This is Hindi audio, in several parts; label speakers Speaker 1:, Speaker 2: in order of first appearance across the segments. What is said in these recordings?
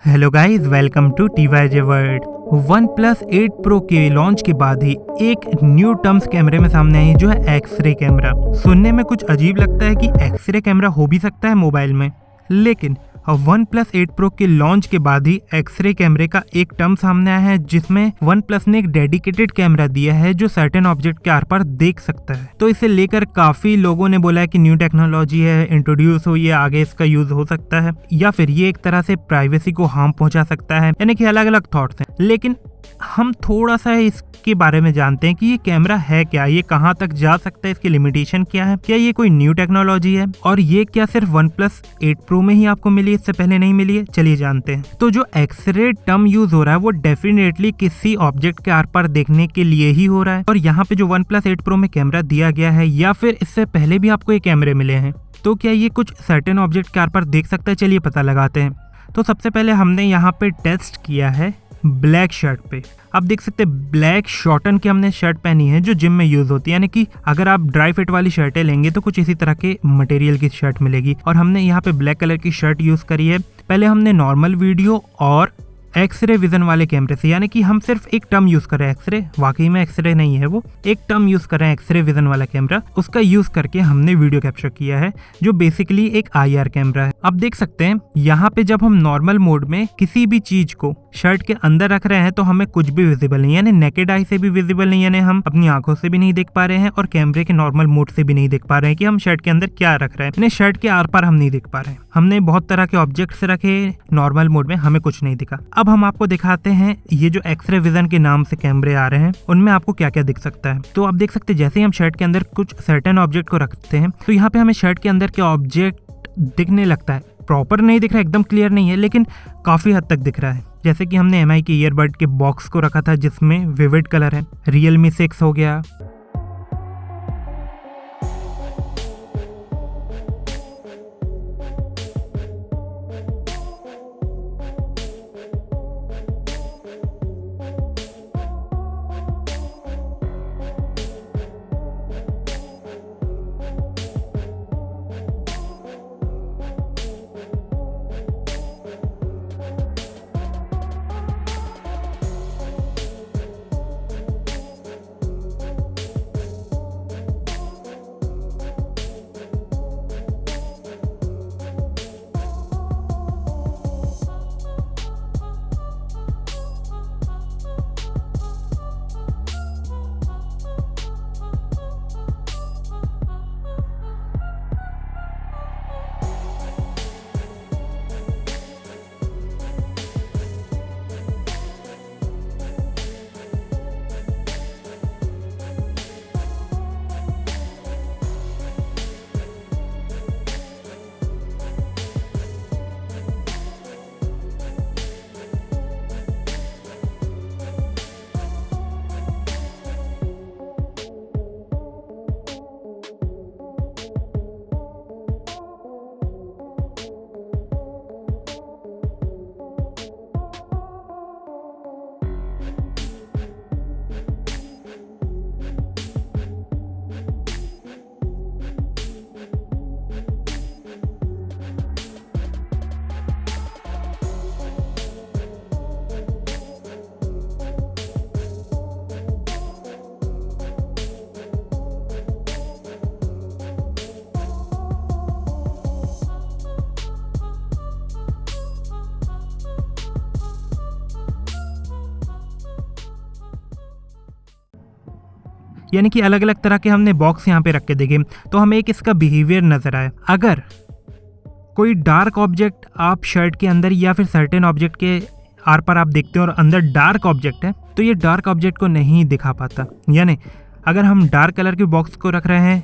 Speaker 1: Hello guys, welcome to TYJ world. OnePlus 8 Pro के लॉन्च के बाद ही एक न्यू टर्म्स कैमरे में सामने आई जो है एक्सरे कैमरा। सुनने में कुछ अजीब लगता है कि एक्सरे कैमरा हो भी सकता है मोबाइल में, लेकिन OnePlus 8 Pro के लॉन्च के बाद ही एक्सरे कैमरे का एक टर्म सामने आया है जिसमें OnePlus ने एक डेडिकेटेड कैमरा दिया है जो सर्टेन ऑब्जेक्ट के आर पार देख सकता है। तो इसे लेकर काफी लोगों ने बोला है कि न्यू टेक्नोलॉजी है, इंट्रोड्यूस हुई है, आगे इसका यूज हो सकता है या फिर ये एक तरह से प्राइवेसी को हार्म पहुंचा सकता है, यानी कि अलग अलग थॉट्स हैं। लेकिन हम थोड़ा सा इसके बारे में जानते हैं कि ये कैमरा है क्या, ये कहाँ तक जा सकता है, इसकी लिमिटेशन क्या है, क्या ये कोई न्यू टेक्नोलॉजी है और ये क्या सिर्फ OnePlus 8 Pro में ही आपको मिली, इससे पहले नहीं मिली है। चलिए जानते हैं। तो जो एक्सरे टर्म यूज हो रहा है वो डेफिनेटली किसी ऑब्जेक्ट के आर पार देखने के लिए ही हो रहा है। और यहाँ पे जो OnePlus 8 Pro में कैमरा दिया गया है या फिर इससे पहले भी आपको ये कैमरे मिले हैं, तो क्या ये कुछ सर्टेन ऑब्जेक्ट के आर पार देख सकता है? चलिए पता लगाते हैं। तो सबसे पहले हमने यहाँ पे टेस्ट किया है ब्लैक शर्ट पे। आप देख सकते हैं ब्लैक शॉर्टन की हमने शर्ट पहनी है जो जिम में यूज होती है, यानी कि अगर आप ड्राई फिट वाली शर्टें लेंगे तो कुछ इसी तरह के मटेरियल की शर्ट मिलेगी। और हमने यहाँ पे ब्लैक कलर की शर्ट यूज करी है। पहले हमने नॉर्मल वीडियो और एक्सरे विजन वाले कैमरे से, यानी कि हम सिर्फ एक टर्म यूज कर रहे हैं एक्सरे, वाकई में एक्सरे नहीं है वो, एक टर्म यूज कर रहे हैं एक्सरे विजन वाला कैमरा, उसका यूज करके हमने वीडियो कैप्चर किया है जो बेसिकली एक IR कैमरा है। आप देख सकते हैं यहाँ पे जब हम नॉर्मल मोड में किसी भी चीज को शर्ट के अंदर रख रहे हैं तो हमें कुछ भी विजिबल नहीं, यानी नेकेड आई से भी विजिबल नहीं, यानी हम अपनी आंखों से भी नहीं देख पा रहे हैं और कैमरे के नॉर्मल मोड से भी नहीं देख पा रहे हैं कि हम शर्ट के अंदर क्या रख रहे हैं, यानी शर्ट के आर पार हम नहीं देख पा रहे हैं। हमने बहुत तरह के ऑब्जेक्ट्स रखे नॉर्मल मोड में, हमें कुछ नहीं दिखा। अब हम आपको दिखाते हैं ये जो एक्सरे विजन के नाम से कैमरे आ रहे हैं उनमें आपको क्या क्या दिख सकता है। तो आप देख सकते हैं जैसे ही हम शर्ट के अंदर कुछ सर्टेन ऑब्जेक्ट को रखते हैं तो यहाँ पे हमें शर्ट के अंदर के ऑब्जेक्ट दिखने लगता है। प्रॉपर नहीं दिख रहा, एकदम क्लियर नहीं है, लेकिन काफी हद तक दिख रहा है। जैसे कि हमने MI के ईयरबड के बॉक्स को रखा था जिसमें विविड कलर है, Realme 6 हो गया, यानी कि अलग अलग तरह के हमने बॉक्स यहाँ पे रख के देखे तो हमें एक इसका बिहेवियर नजर आया। अगर कोई डार्क ऑब्जेक्ट आप शर्ट के अंदर या फिर सर्टेन ऑब्जेक्ट के आर पार आप देखते हो और अंदर डार्क ऑब्जेक्ट है तो ये डार्क ऑब्जेक्ट को नहीं दिखा पाता। यानी अगर हम डार्क कलर के बॉक्स को रख रहे हैं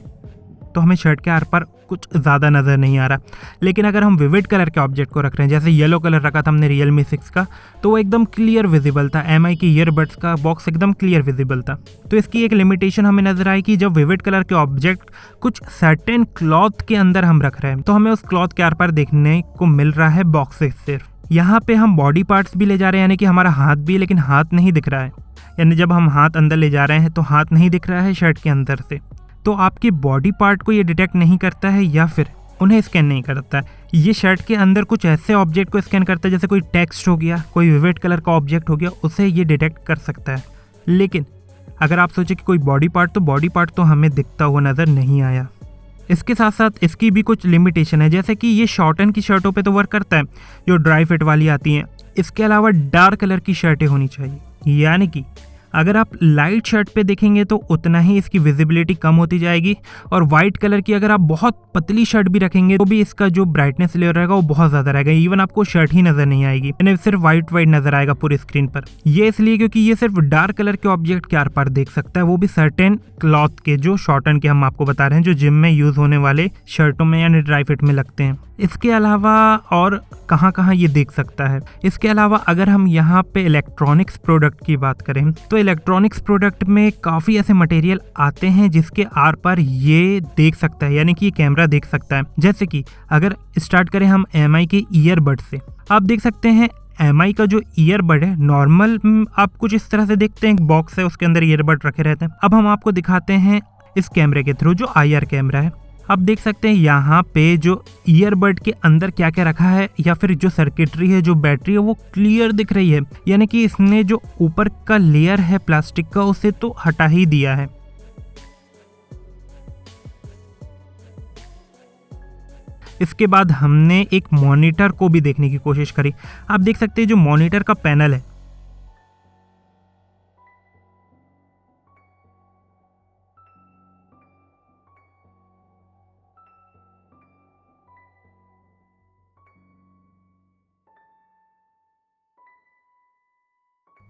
Speaker 1: तो हमें शर्ट के आर पार कुछ ज़्यादा नज़र नहीं आ रहा, लेकिन अगर हम विविड कलर के ऑब्जेक्ट को रख रहे हैं, जैसे येलो कलर रखा था हमने Realme 6 का, तो वो एकदम क्लियर विजिबल था। MI की ईयरबड्स का बॉक्स एकदम क्लियर विजिबल था। तो इसकी एक लिमिटेशन हमें नजर आई कि जब विविड कलर के ऑब्जेक्ट कुछ सर्टेन क्लॉथ के अंदर हम रख रहे हैं तो हमें उस क्लॉथ के आर पार देखने को मिल रहा है बॉक्स से सिर्फ। यहाँ पे हम बॉडी पार्ट्स भी ले जा रहे हैं, यानी कि हमारा हाथ भी, लेकिन हाथ नहीं दिख रहा है। यानी जब हम हाथ अंदर ले जा रहे हैं तो हाथ नहीं दिख रहा है शर्ट के अंदर से। तो आपकी बॉडी पार्ट को ये डिटेक्ट नहीं करता है या फिर उन्हें स्कैन नहीं करता है। ये शर्ट के अंदर कुछ ऐसे ऑब्जेक्ट को स्कैन करता है जैसे कोई टेक्स्ट हो गया, कोई विविड कलर का ऑब्जेक्ट हो गया, उसे ये डिटेक्ट कर सकता है। लेकिन अगर आप सोचे कि कोई बॉडी पार्ट, तो बॉडी पार्ट तो हमें दिखता हुआ नज़र नहीं आया। इसके साथ साथ इसकी भी कुछ लिमिटेशन है, जैसे कि ये शॉर्टन की शर्टों पे तो वर्क करता है जो ड्राई फिट वाली आती हैं। इसके अलावा डार्क कलर की शर्टें होनी चाहिए, यानी कि अगर आप लाइट शर्ट पे देखेंगे तो उतना ही इसकी विजिबिलिटी कम होती जाएगी, और वाइट कलर की अगर आप बहुत पतली शर्ट भी रखेंगे तो भी इसका जो ब्राइटनेस लेवल रहेगा वो बहुत ज़्यादा रहेगा। इवन आपको शर्ट ही नज़र नहीं आएगी, यानी सिर्फ वाइट नज़र आएगा पूरी स्क्रीन पर। ये इसलिए क्योंकि ये सिर्फ डार्क कलर के ऑब्जेक्ट के आर पार देख सकता है, वो भी सर्टेन क्लॉथ के, जो शॉर्टन के हम आपको बता रहे हैं, जो जिम में यूज़ होने वाले शर्टों में यानी ड्राई फिट में लगते हैं। इसके अलावा और कहाँ कहाँ ये देख सकता है? इसके अलावा अगर हम यहाँ पे इलेक्ट्रॉनिक्स प्रोडक्ट की बात करें तो इलेक्ट्रॉनिक्स प्रोडक्ट में काफ़ी ऐसे मटेरियल आते हैं जिसके आर पार ये देख सकता है, यानी कि ये कैमरा देख सकता है। जैसे कि अगर स्टार्ट करें हम MI के ईयरबड से, आप देख सकते हैं MI का जो ईयरबड है नॉर्मल आप कुछ इस तरह से देखते हैं, एक बॉक्स है उसके अंदर ईयरबड रखे रहते हैं। अब हम आपको दिखाते हैं इस कैमरे के थ्रू जो IR कैमरा है। आप देख सकते हैं यहाँ पे जो ईयरबड के अंदर क्या क्या रखा है, या फिर जो सर्किटरी है, जो बैटरी है, वो क्लियर दिख रही है, यानी कि इसने जो ऊपर का लेयर है प्लास्टिक का उसे तो हटा ही दिया है। इसके बाद हमने एक मॉनिटर को भी देखने की कोशिश करी। आप देख सकते हैं जो मॉनिटर का पैनल है,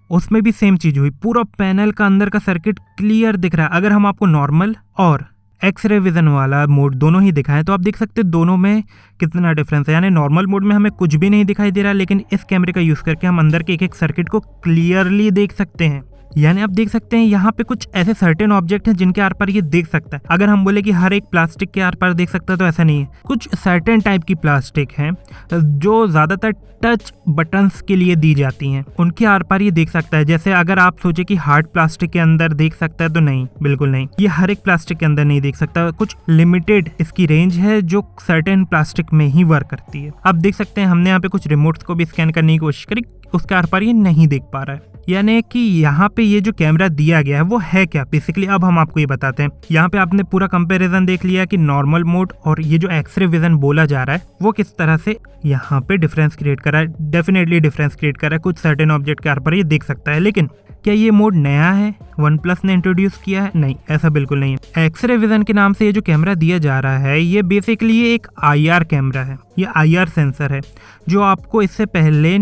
Speaker 1: उसमें भी सेम चीज हुई। पूरा पैनल का अंदर का सर्किट क्लियर दिख रहा है। अगर हम आपको नॉर्मल और एक्सरे विजन वाला मोड दोनों ही दिखाएं तो आप देख सकते हैं दोनों में कितना डिफरेंस है। यानी नॉर्मल मोड में हमें कुछ भी नहीं दिखाई दे रहा, लेकिन इस कैमरे का यूज करके हम अंदर के एक एक सर्किट को क्लियरली देख सकते हैं। यानी आप देख सकते हैं यहाँ पे कुछ ऐसे सर्टेन ऑब्जेक्ट हैं जिनके आर पार ये देख सकता है। अगर हम बोले कि हर एक प्लास्टिक के आर पार देख सकता है तो ऐसा नहीं है। कुछ सर्टेन टाइप की प्लास्टिक हैं जो ज्यादातर टच बटन्स के लिए दी जाती हैं, उनके आर पार ये देख सकता है। जैसे अगर आप सोचे कि हार्ड प्लास्टिक के अंदर देख सकता है तो नहीं, बिल्कुल नहीं, ये हर एक प्लास्टिक के अंदर नहीं देख सकता। कुछ लिमिटेड इसकी रेंज है जो सर्टेन प्लास्टिक में ही वर्क करती है। आप देख सकते हैं हमने यहाँ पे कुछ रिमोट्स को भी स्कैन करने की कोशिश करी, उसके आर पार ये नहीं देख पा रहा है। यानी कि यहाँ पे ये जो कैमरा दिया गया है वो है क्या बेसिकली, अब हम आपको ये बताते हैं। यहाँ पे आपने पूरा कंपैरिजन देख लिया कि नॉर्मल मोड और ये जो एक्सरे विजन बोला जा रहा है वो किस तरह से यहाँ पे डिफरेंस क्रिएट कर रहा है। डेफिनेटली डिफरेंस क्रिएट कर रहा है, कुछ सर्टेन ऑब्जेक्ट के आर पर ये देख सकता है। लेकिन क्या ये मोड नया है, OnePlus ने इंट्रोड्यूस किया है? नहीं, ऐसा बिल्कुल नहीं है। एक्सरे विजन के नाम से ये जो कैमरा दिया जा रहा है ये बेसिकली एक IR कैमरा है, ये IR सेंसर है जो आपको इससे पहले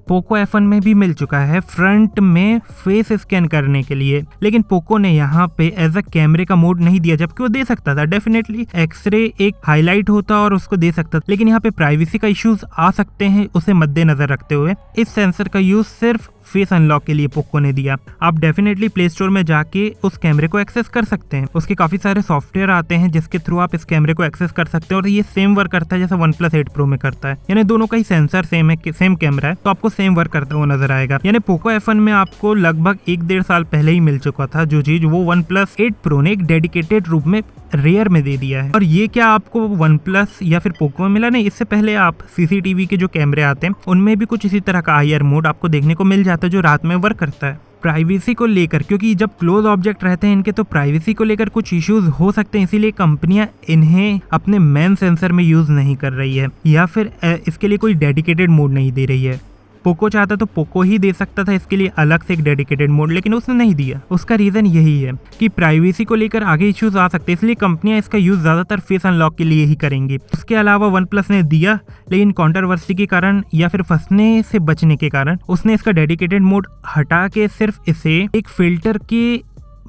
Speaker 1: पोको F1 में भी मिल चुका है फ्रंट में फेस स्कैन करने के लिए। लेकिन पोको ने यहाँ पे एज अ कैमरे का मोड नहीं दिया, जबकि वो दे सकता था। डेफिनेटली एक्सरे एक हाईलाइट होता और उसको दे सकता था, लेकिन यहाँ पे प्राइवेसी का इश्यूज आ सकते हैं, उसे मद्देनजर रखते हुए इस सेंसर का यूज सिर्फ फेस अनलॉक के लिए पोको ने दिया। आप डेफिनेटली प्ले स्टोर में जाके उस कैमरे को एक्सेस कर सकते हैं, उसके काफी सारे सॉफ्टवेयर आते हैं जिसके थ्रू आप इस कैमरे को एक्सेस कर सकते हैं, और ये सेम वर्क करता है जैसा OnePlus 8 Pro में करता है। यानी दोनों का ही सेंसर सेम है, सेम कैमरा है, तो आपको सेम वर्क करता हुआ नजर आएगा। यानी पोको F1 में आपको लगभग 1-1.5 साल पहले ही मिल चुका था जो चीज, वो OnePlus 8 Pro ने एक डेडिकेटेड रूप में रेयर में दे दिया है। और ये क्या आपको OnePlus या फिर पोको में मिला? नहीं, इससे पहले आप CCTV के जो कैमरे आते हैं उनमें भी कुछ इसी तरह का IR मोड आपको देखने को मिल जाता है जो रात में वर्क करता है। प्राइवेसी को लेकर, क्योंकि जब क्लोज ऑब्जेक्ट रहते हैं इनके तो प्राइवेसी को लेकर कुछ इश्यूज हो सकते हैं, इसीलिए कंपनियां इन्हें अपने मेन सेंसर में यूज नहीं कर रही है, या फिर इसके लिए कोई डेडिकेटेड मोड नहीं दे रही है। पोको चाहता तो पोको ही दे सकता था इसके लिए अलग से एक डेडिकेटेड मोड, लेकिन उसने नहीं दिया। उसका रीजन यही है कि प्राइवेसी को लेकर आगे इश्यूज आ सकते हैं, इसलिए कंपनियां इसका यूज ज्यादातर फेस अनलॉक के लिए ही करेंगी। उसके अलावा OnePlus ने दिया, लेकिन कंट्रोवर्सी के कारण या फिर फंसने से बचने के कारण उसने इसका डेडिकेटेड मोड हटा के सिर्फ इसे एक फिल्टर के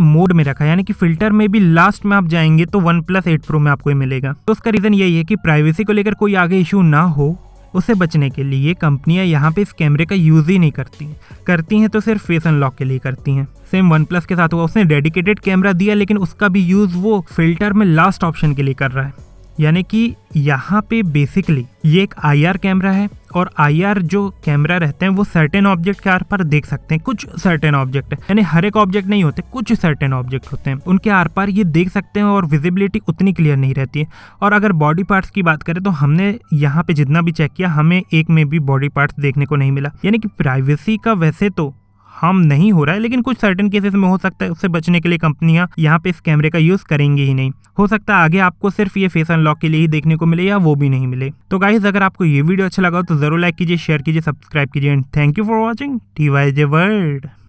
Speaker 1: मोड में रखा। यानी कि फिल्टर में भी लास्ट में आप जाएंगे तो OnePlus 8 Pro में आपको मिलेगा। तो उसका रीजन यही है कि प्राइवेसी को लेकर कोई आगे इशू ना हो, उसे बचने के लिए कंपनियां यहाँ पे इस कैमरे का यूज ही नहीं करती हैं तो सिर्फ फेस अनलॉक के लिए करती हैं। सेम OnePlus के साथ हुआ, उसने डेडिकेटेड कैमरा दिया लेकिन उसका भी यूज वो फिल्टर में लास्ट ऑप्शन के लिए कर रहा है। यानी कि यहाँ पे बेसिकली ये एक IR कैमरा है और IR जो कैमरा रहते हैं वो सर्टेन ऑब्जेक्ट के आर पार देख सकते हैं, कुछ सर्टेन ऑब्जेक्ट है, यानी हर एक ऑब्जेक्ट नहीं होते, कुछ सर्टेन ऑब्जेक्ट होते हैं, उनके आर पार ये देख सकते हैं और विजिबिलिटी उतनी क्लियर नहीं रहती है। और अगर बॉडी पार्ट्स की बात करें तो हमने यहाँ पे जितना भी चेक किया हमें एक में भी बॉडी पार्ट्स देखने को नहीं मिला, यानी कि प्राइवेसी का वैसे तो हम नहीं हो रहा है, लेकिन कुछ सर्टेन केसेस में हो सकता है, उससे बचने के लिए कंपनियां यहाँ पे इस कैमरे का यूज करेंगी ही नहीं। हो सकता है आगे आपको सिर्फ ये फेस अनलॉक के लिए ही देखने को मिले या वो भी नहीं मिले। तो गाइस अगर आपको ये वीडियो अच्छा लगा तो जरूर लाइक कीजिए, शेयर कीजिए, सब्सक्राइब कीजिए and thank you for watching TYJ world.